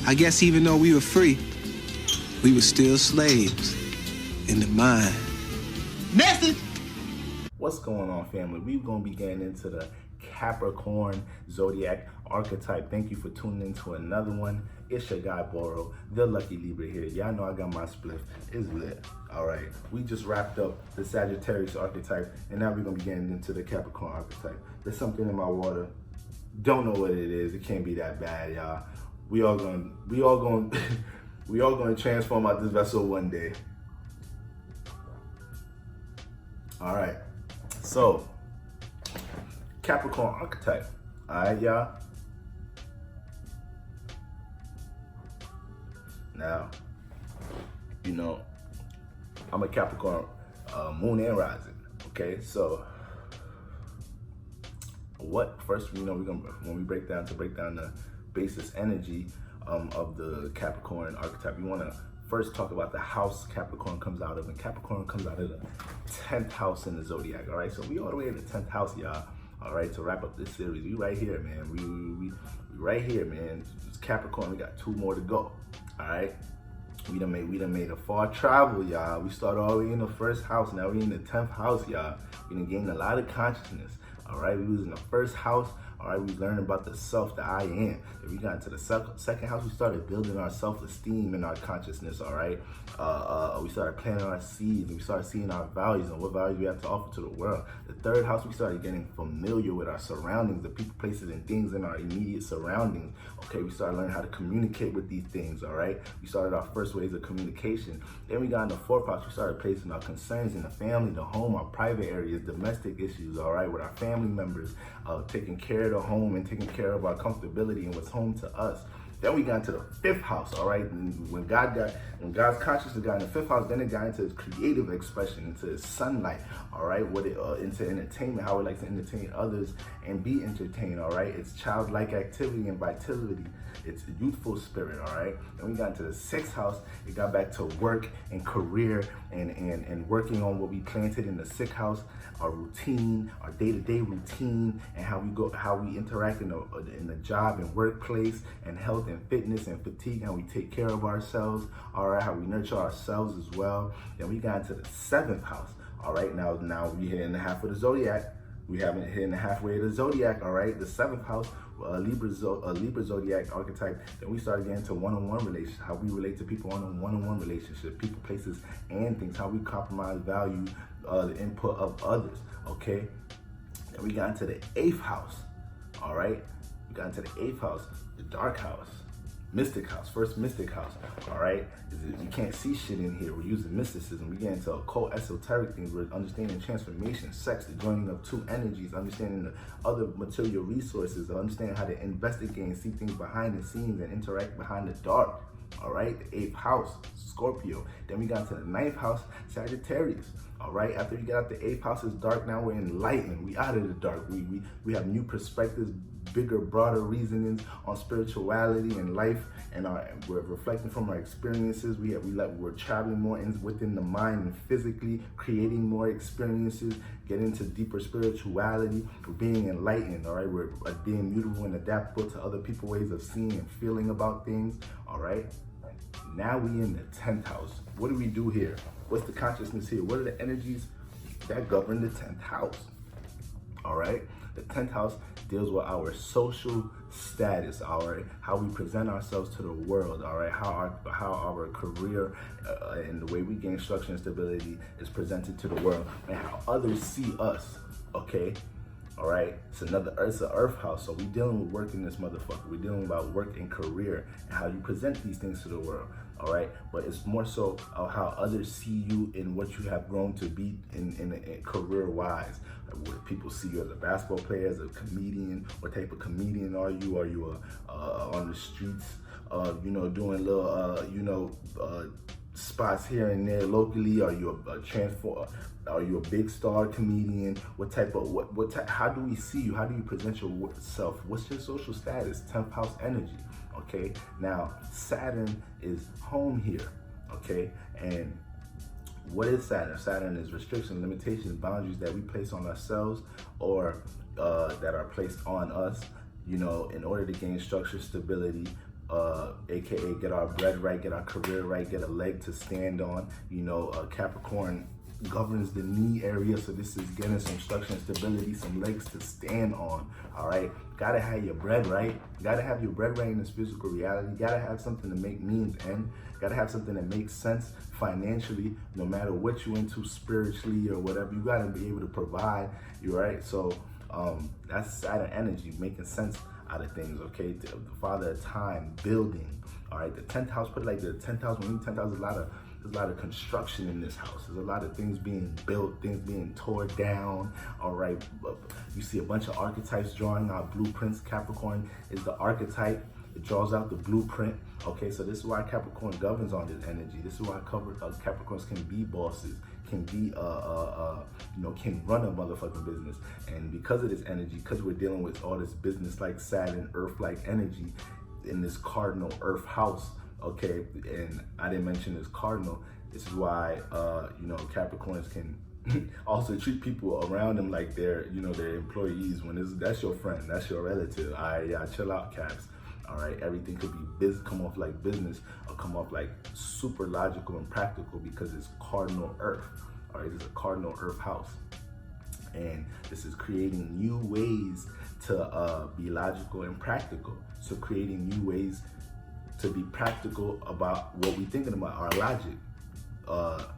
I guess even though we were free, we were still slaves in the mind. Message! What's going on, family? We're going to be getting into the Capricorn Zodiac Archetype. Thank you for tuning in to another one. It's your guy, Boro, the Lucky Libra here. Y'all know I got my spliff. It's lit. All right. We just wrapped up the Sagittarius Archetype, and now we're going to be getting into the Capricorn Archetype. There's something in my water. Don't know what it is. It can't be that bad, y'all. We all going to transform out this vessel one day. All right. So, Capricorn Archetype. All right, y'all. Now, you know, I'm a Capricorn moon and rising. Okay, so what first? You know, when we break down the basis energy of the Capricorn archetype, we want to first talk about the house Capricorn comes out of, and Capricorn comes out of the 10th house in the zodiac. All right, so we all the way in the 10th house, y'all. All right, to wrap up this series, we right here, man. We right here, man. It's Capricorn. We got 2 more to go. All right, we done made a far travel, y'all. We started all the way in the 1st house. Now we in the 10th house, y'all. We done gained a lot of consciousness. All right, we was in the 1st house. All right, we learned about the self, the I am. If we got into the 2nd house, we started building our self-esteem and our consciousness, all right? We started planting our seeds, and we started seeing our values and what values we have to offer to the world. The 3rd house, we started getting familiar with our surroundings, the people, places, and things in our immediate surroundings. Okay, we started learning how to communicate with these things, all right? We started our first ways of communication. Then we got in the 4th house, we started placing our concerns in the family, the home, our private areas, domestic issues, all right, with our family members, taking care of the home and taking care of our comfortability and what's home to us. Then we got into the 5th house, all right? And when God's consciousness got in the 5th house, then it got into his creative expression, into his sunlight, all right? Into entertainment, how it likes to entertain others and be entertained, all right? It's childlike activity and vitality. It's youthful spirit, all right? Then we got into the 6th house. It got back to work and career and working on what we planted in the 6th house, our routine, our day-to-day routine, and how we interact in the job and workplace, and health and fitness and fatigue, how we take care of ourselves, all right, how we nurture ourselves as well. Then we got into the 7th house, all right? Now we hit in the half of the zodiac. We haven't hit in the halfway of the zodiac, all right? The 7th house, Libra zodiac archetype. Then we started getting into one-on-one relationships, how we relate to people on a one-on-one relationship, people, places, and things, how we compromise, value the input of others, okay? Then we got into the 8th house, all right? We got into the 8th house, the dark house, mystic house, first mystic house, all right? You can't see shit in here. We're using mysticism. We get into occult, esoteric things. We're understanding transformation, sex, the joining of 2 energies, understanding the other material resources, understanding how to investigate and see things behind the scenes and interact behind the dark, all right? The 8th house, Scorpio. Then we got to the 9th house, Sagittarius. All right, after we get out the 8th house is dark, now we're enlightened. We out of the dark. We have new perspectives, bigger, broader reasonings on spirituality and life, and we're reflecting from our experiences. We're traveling more within the mind and physically, creating more experiences, getting into deeper spirituality. We're being enlightened, all right? We're being mutable and adaptable to other people's ways of seeing and feeling about things, all right? Now we in the 10th house. What do we do here? What's the consciousness here? What are the energies that govern the 10th house? All right, the 10th house deals with our social status, all right, how we present ourselves to the world, all right, how our career and the way we gain structure and stability is presented to the world, and how others see us, okay? All right, it's an earth house, so we're dealing with work in this motherfucker. We're dealing about work and career and how you present these things to the world, all right? But it's more so of how others see you in what you have grown to be in career-wise. Where people see you as a basketball player, as a comedian. What type of comedian are you? Are you on the streets, doing little, spots here and there locally? Are you Are you a big star comedian? What type? How do we see you? How do you present yourself? What's your social status? 10th house energy. Okay. Now Saturn is home here. Okay. And what is Saturn? Saturn is restrictions, limitations, boundaries that we place on ourselves or that are placed on us, in order to gain structure, stability, aka get our bread right, get our career right, get a leg to stand on. You know, Capricorn governs the knee area, so this is getting some structure and stability, some legs to stand on. All right, gotta have your bread right. Gotta have your bread right in this physical reality. Gotta have something to make means end. Gotta have something that makes sense financially, no matter what you're into spiritually or whatever. You gotta be able to provide. You right? So that's Saturn energy, making sense out of things. Okay, the father of time, building. All right, the 10th house. Put it like the 10th house. When you 10th house, there's a lot of construction in this house. There's a lot of things being built, things being torn down. All right, you see a bunch of archetypes drawing out blueprints. Capricorn is the archetype. It draws out the blueprint. Okay, so this is why Capricorn governs on this energy. This is why Capricorns can be bosses, can be can run a motherfucking business. And because of this energy, because we're dealing with all this business-like Saturn, Earth-like energy in this cardinal Earth house. Okay, and I didn't mention this cardinal. This is why Capricorns can also treat people around them like they're their employees. When that's your friend, that's your relative. Yeah, chill out, Caps. All right, everything could be come off like business or come off like super logical and practical because it's cardinal Earth. All right, it's a cardinal Earth house, and this is creating new ways to be logical and practical. So creating new ways to be practical about what we're thinking about, our logic.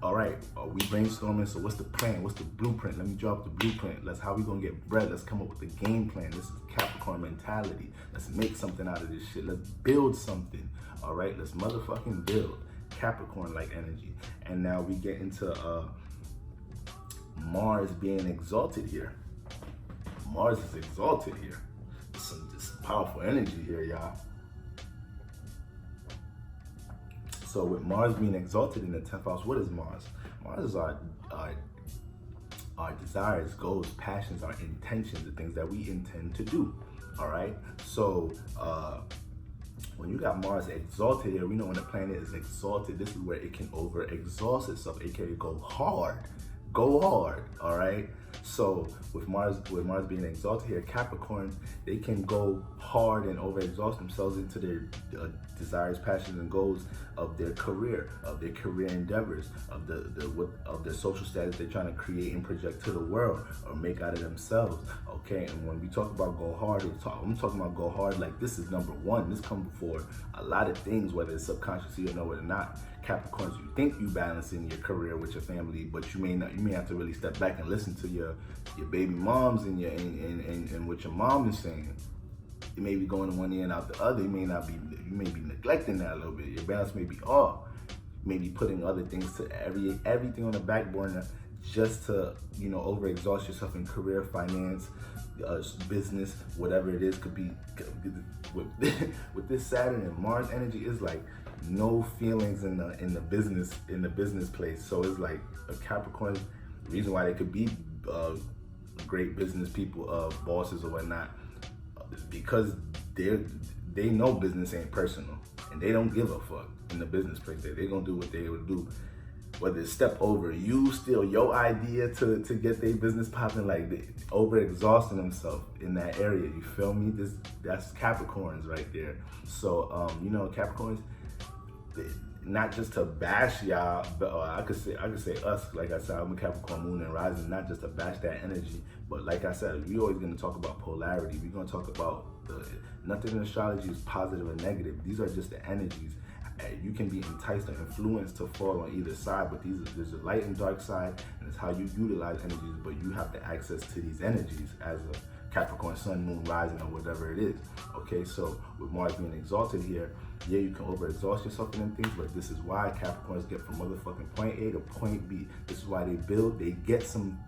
All right, are we brainstorming? So what's the plan? What's the blueprint? Let me draw up the blueprint. How we gonna get bread? Let's come up with the game plan. This is Capricorn mentality. Let's make something out of this shit. Let's build something. All right, let's motherfucking build. Capricorn-like energy. And now we get into Mars being exalted here. Mars is exalted here. Some just powerful energy here, y'all. So with Mars being exalted in the 10th house, what is Mars? Mars is our desires, goals, passions, our intentions, the things that we intend to do. All right. So when you got Mars exalted here, we know when a planet is exalted, this is where it can over-exhaust itself, aka go hard. Go hard. All right. So with Mars being exalted here, Capricorn, they can go hard and overexhaust themselves into their desires, passions, and goals of their career endeavors, of their social status they're trying to create and project to the world or make out of themselves. Okay, and when we talk about go hard, I'm talking about go hard like this is number one. This comes before a lot of things, whether it's subconsciously or no, or not. Capricorns, you think you balancing your career with your family, but you may not. You may have to really step back and listen to your baby moms and what your mom is saying. It may be going one ear and out the other. You may be neglecting that a little bit. Your balance may be off. You may be putting other things to everything on the back burner just to overexhaust yourself in career, finance, business, whatever it is. Could be with this Saturn and Mars energy is like no feelings in the business place. So it's like a Capricorn. The reason why they could be great business people, bosses or whatnot, because they know business ain't personal and they don't give a fuck in the business place. They're gonna do what they would do, whether it's step over you, steal your idea to get their business popping, like they over exhausting themselves in that area. You feel me? That's Capricorns right there. So Capricorns, not just to bash y'all, but I could say us. Like I said, I'm a Capricorn moon and rising, not just to bash that energy, but like I said, we're always going to talk about polarity. We're going to talk about nothing in astrology is positive or negative. These are just the energies. You can be enticed or influenced to fall on either side, but there's a light and dark side, and it's how you utilize energies. But you have the access to these energies as a Capricorn sun, moon, rising, or whatever it is. Okay, so with Mars being exalted here, yeah, you can overexhaust yourself in them things, but this is why Capricorns get from motherfucking point A to point B. This is why they build, they get some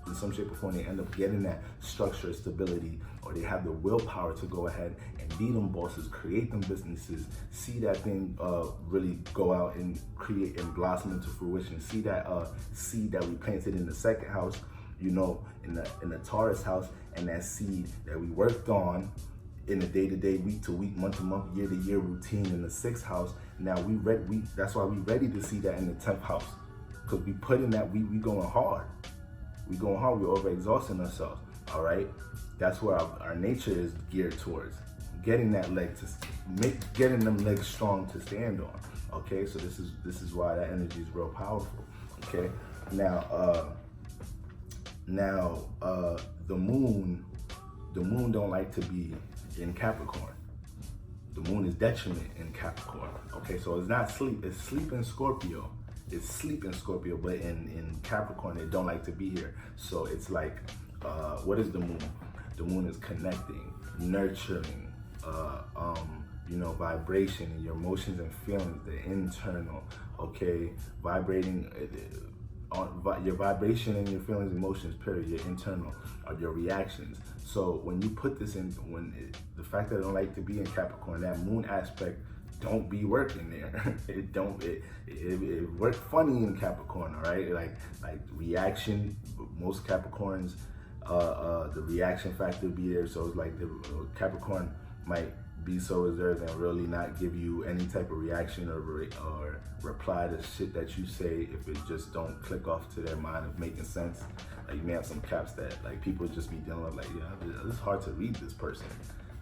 in some shape or form, they end up getting that structure, stability, or they have the willpower to go ahead and be them bosses, create them businesses, see that thing really go out and create and blossom into fruition. See that seed that we planted in the second house, in the Taurus house, and that seed that we worked on in the day-to-day, week-to-week, month-to-month, year-to-year routine in the sixth house. Now that's why we ready to see that in the 10th house, because we put in that we going hard. We going hard. We're overexhausting ourselves. All right, that's where our nature is geared towards, getting that leg to getting them legs strong to stand on. Okay, so this is why that energy is real powerful. Okay, now the moon don't like to be in Capricorn. The moon is detriment in Capricorn. Okay, so it's not sleep, it's sleep in Scorpio. It's sleep in Scorpio, but in Capricorn, it don't like to be here. So it's like, what is the moon? The moon is connecting, nurturing, vibration in your emotions and feelings, the internal, okay? Vibrating, your vibration and your feelings, emotions, period, your internal, are your reactions. So when you put this in, the fact that I don't like to be in Capricorn, that moon aspect don't be working there. It worked funny in Capricorn, all right? Like reaction, most Capricorns, the reaction factor be there. So it's like the Capricorn might be so reserved and really not give you any type of reaction or reply to shit that you say if it just don't click off to their mind of making sense. Like you may have some caps that like people just be dealing with, like, yeah, it's hard to read this person.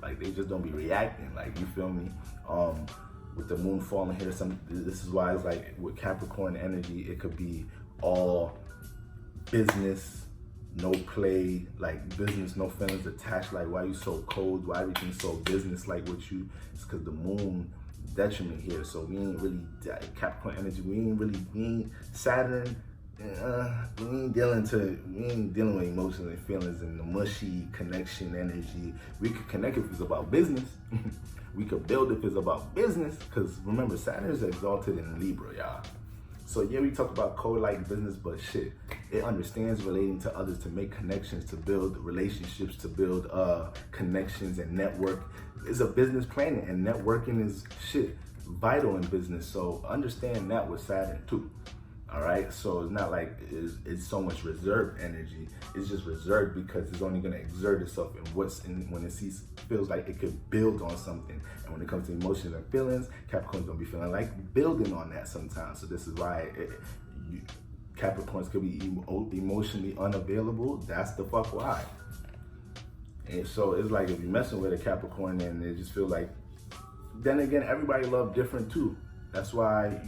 Like they just don't be reacting. Like, you feel me? With the moon falling here, this is why it's like with Capricorn energy, it could be all business, no play, like business, no feelings attached. Like, why you so cold? Why everything so business-like with you? It's because the moon detriment here. So we ain't really Capricorn energy. We ain't Saturn. We ain't dealing with emotions and feelings and the mushy connection energy. We could connect if it's about business. We could build if it's about business. Because remember, Saturn is exalted in Libra, y'all. So yeah, we talk about code-like business, but shit, it understands relating to others, to make connections, to build relationships, to build connections and network. It's a business planet, and networking is shit vital in business. So understand that with Saturn too. All right, so it's not like it's so much reserved energy. It's just reserved because it's only going to exert itself in when it feels like it could build on something. And when it comes to emotions and feelings, Capricorn's going to be feeling like building on that sometimes. So this is why Capricorns could be emotionally unavailable. That's the fuck why. And so it's like if you're messing with a Capricorn and it just feels like, then again, everybody love different too. That's why,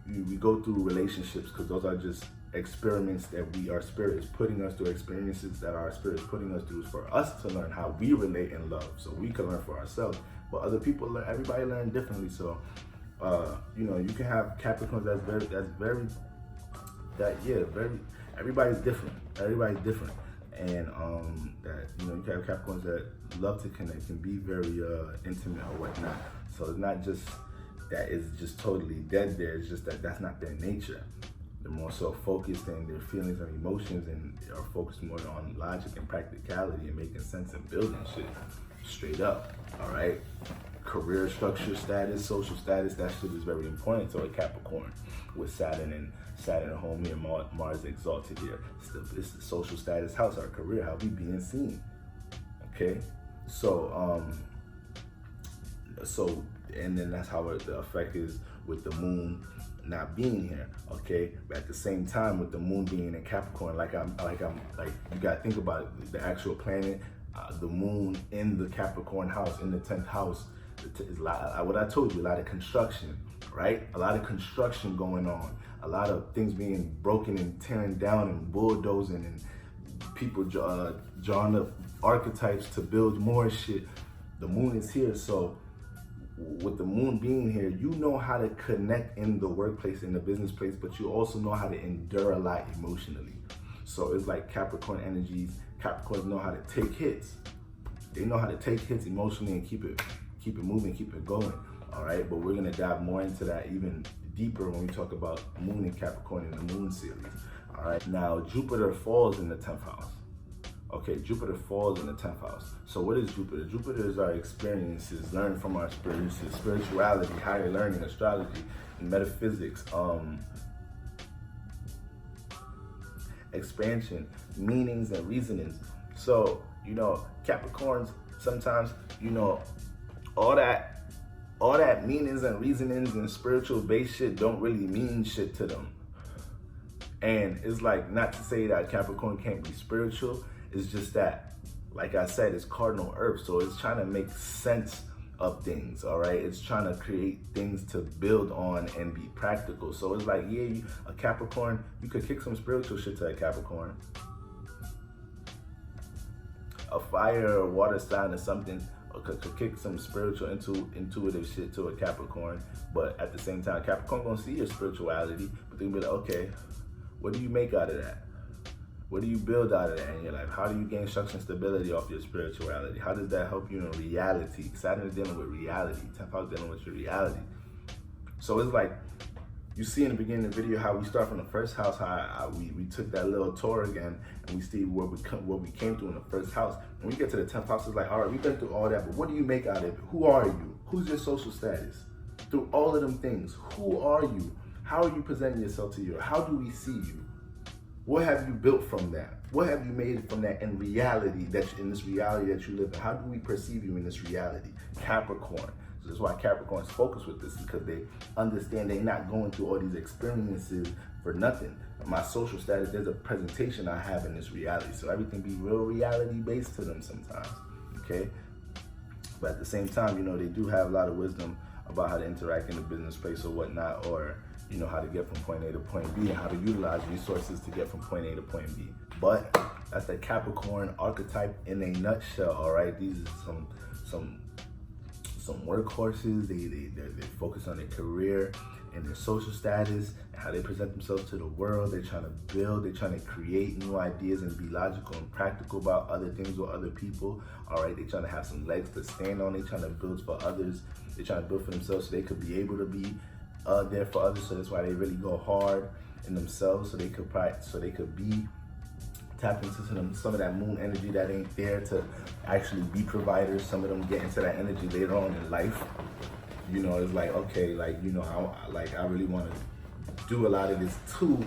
we go through relationships, because those are just experiments that our spirit is putting us through, experiences that our spirit is putting us through, for us to learn how we relate and love, so we can learn for ourselves. But other people learn, everybody learn differently. So, you can have Capricorns everybody's different. Everybody's different. And you can have Capricorns that love to connect and be very intimate or whatnot. So it's not just that is just totally dead there. It's just that that's not their nature. They're more so focused in their feelings and emotions, and are focused more on logic and practicality and making sense and building shit straight up. All right, career structure, status, social status, that shit is very important to a Capricorn. With Saturn at home here, Mars exalted here. It's the social status house, our career, how we being seen. Okay, so and then that's how the effect is with the moon not being here. Okay, but at the same time, with the moon being in Capricorn, like you gotta think about it, the actual planet, the moon in the Capricorn house, in the 10th house, is what I told you, a lot of construction, right? A lot of construction going on, a lot of things being broken and tearing down and bulldozing, and people drawing up archetypes to build more shit. The moon is here, so with the moon being here, you know how to connect in the workplace, in the business place, but you also know how to endure a lot emotionally. So it's like Capricorn energies. Capricorns know how to take hits. They know how to take hits emotionally and keep it moving, keep it going. All right, but we're gonna dive more into that even deeper when we talk about moon and Capricorn in the moon series. All right, now Jupiter falls in the 10th house. Okay, Jupiter falls in the 10th house. So what is Jupiter? Jupiter is our experiences, learn from our experiences, spirituality, higher learning, astrology, metaphysics, expansion, meanings and reasonings. So, Capricorns, sometimes, all that meanings and reasonings and spiritual based shit don't really mean shit to them. And it's like, not to say that Capricorn can't be spiritual, it's just that, like I said, it's cardinal earth, so it's trying to make sense of things, all right? It's trying to create things to build on and be practical. So it's like, yeah, a Capricorn, you could kick some spiritual shit to a Capricorn. A fire or water sign or something could kick some spiritual, intuitive shit to a Capricorn. But at the same time, Capricorn gonna see your spirituality, but they'll be like, okay, what do you make out of that? What do you build out of that in your life? How do you gain structure and stability off your spirituality? How does that help you in reality? Saturn is dealing with reality. 10th house dealing with your reality. So it's like, you see in the beginning of the video how we start from the first house, how we took that little tour again, and we see what we came through in the first house. When we get to the 10th house, it's like, all right, we've been through all that, but what do you make out of it? Who are you? Who's your social status? Through all of them things, who are you? How are you presenting yourself to you? How do we see you? What have you built from that? What have you made from that in reality, in this reality that you live in? How do we perceive you in this reality? Capricorn. So that's why Capricorns focus with this, because they understand they're not going through all these experiences for nothing. My social status, there's a presentation I have in this reality. So everything be real reality based to them sometimes, okay? But at the same time, you know, they do have a lot of wisdom about how to interact in the business space or whatnot, or you know, how to get from point A to point B and how to utilize resources to get from point A to point B. But that's the Capricorn archetype in a nutshell, all right? These are some workhorses. They focus on their career and their social status and how they present themselves to the world. They're trying to build, they're trying to create new ideas and be logical and practical about other things or other people, all right? They're trying to have some legs to stand on. They're trying to build for others. They're trying to build for themselves so they could be able to be there for others. So that's why they really go hard in themselves, so they could be tapped into some of that moon energy that ain't there to actually be providers. Some of them get into that energy later on in life. You know, it's like, okay, like, you know, I really want to do a lot of this to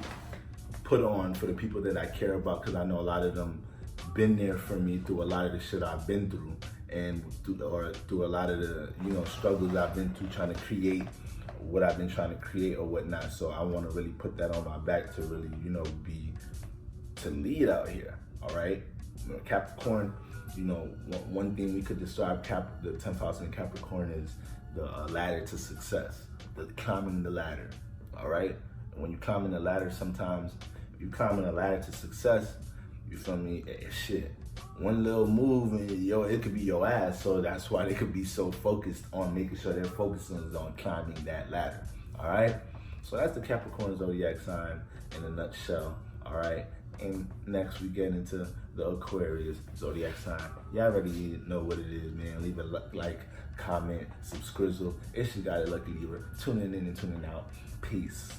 put on for the people that I care about, because I know a lot of them been there for me through a lot of the shit I've been through, and through a lot of the, you know, struggles I've been through trying to create what I've been trying to create or whatnot. So I want to really put that on my back to really, you know, to lead out here, all right? You know, Capricorn, you know, one thing we could describe the 10th house in Capricorn is the ladder to success, the climbing the ladder, all right? And when you climbing the ladder, sometimes if you climbing the ladder to success, you feel me, shit, one little move and it could be your ass. So that's why they could be so focused on making sure they're focusing on climbing that ladder, all right? So that's the Capricorn zodiac sign in a nutshell, all right? And next we get into the Aquarius zodiac sign. Y'all already know what it is, man. Leave a like, comment, subscribe. It's your guy, Lucky Libra. Tuning in and tuning out. Peace.